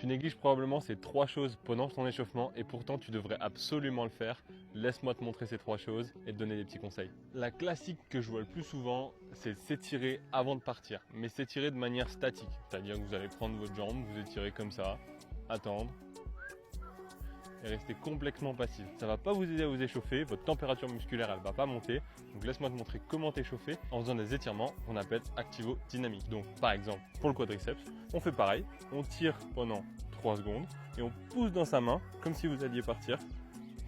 Tu négliges probablement ces 3 choses pendant ton échauffement et pourtant tu devrais absolument le faire. Laisse-moi te montrer ces 3 choses et te donner des petits conseils. La classique que je vois le plus souvent, c'est s'étirer avant de partir, mais s'étirer de manière statique. C'est-à-dire que vous allez prendre votre jambe, vous étirez comme ça, attendre et rester complètement passif. Ça va pas vous aider à vous échauffer, votre température musculaire elle va pas monter. Donc laisse-moi te montrer comment t'échauffer en faisant des étirements qu'on appelle activo-dynamiques. Donc par exemple pour le quadriceps, on fait pareil, on tire pendant 3 secondes et on pousse dans sa main comme si vous alliez partir.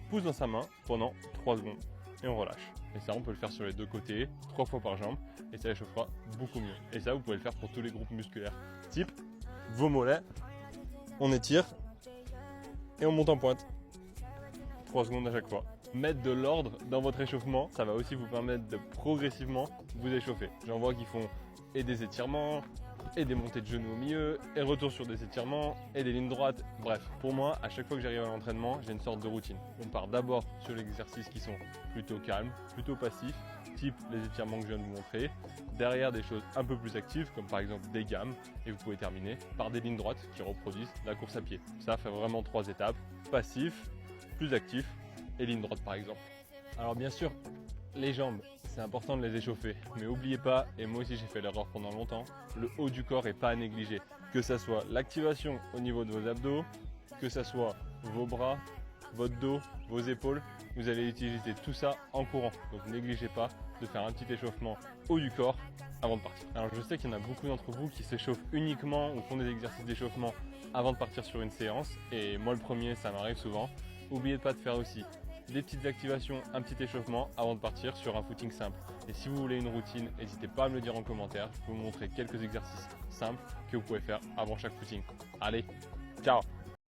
Pousse dans sa main pendant 3 secondes et on relâche. Et ça on peut le faire sur les 2 côtés, 3 fois par jambe et ça échauffera beaucoup mieux. Et ça vous pouvez le faire pour tous les groupes musculaires. Type vos mollets, on étire et on monte en pointe. 3 secondes à chaque fois. Mettre de l'ordre dans votre échauffement, ça va aussi vous permettre de progressivement vous échauffer. J'en vois qui font et des étirements, et des montées de genoux au milieu, et retour sur des étirements, et des lignes droites. Bref, pour moi, à chaque fois que j'arrive à l'entraînement, j'ai une sorte de routine. On part d'abord sur les exercices qui sont plutôt calmes, plutôt passifs, type les étirements que je viens de vous montrer. Derrière des choses un peu plus actives, comme par exemple des gammes, et vous pouvez terminer par des lignes droites qui reproduisent la course à pied. Ça fait vraiment 3 étapes, passif, plus actif et ligne droite par exemple. Alors bien sûr, les jambes, c'est important de les échauffer, mais n'oubliez pas, et moi aussi j'ai fait l'erreur pendant longtemps, le haut du corps est pas à négliger. Que ça soit l'activation au niveau de vos abdos, que ça soit vos bras, votre dos, vos épaules, vous allez utiliser tout ça en courant. Donc négligez pas de faire un petit échauffement haut du corps avant de partir. Alors je sais qu'il y en a beaucoup d'entre vous qui s'échauffent uniquement ou font des exercices d'échauffement avant de partir sur une séance, et moi le premier, ça m'arrive souvent. N'oubliez pas de faire aussi des petites activations, un petit échauffement avant de partir sur un footing simple. Et si vous voulez une routine, n'hésitez pas à me le dire en commentaire. Je vais vous montrer quelques exercices simples que vous pouvez faire avant chaque footing. Allez, ciao!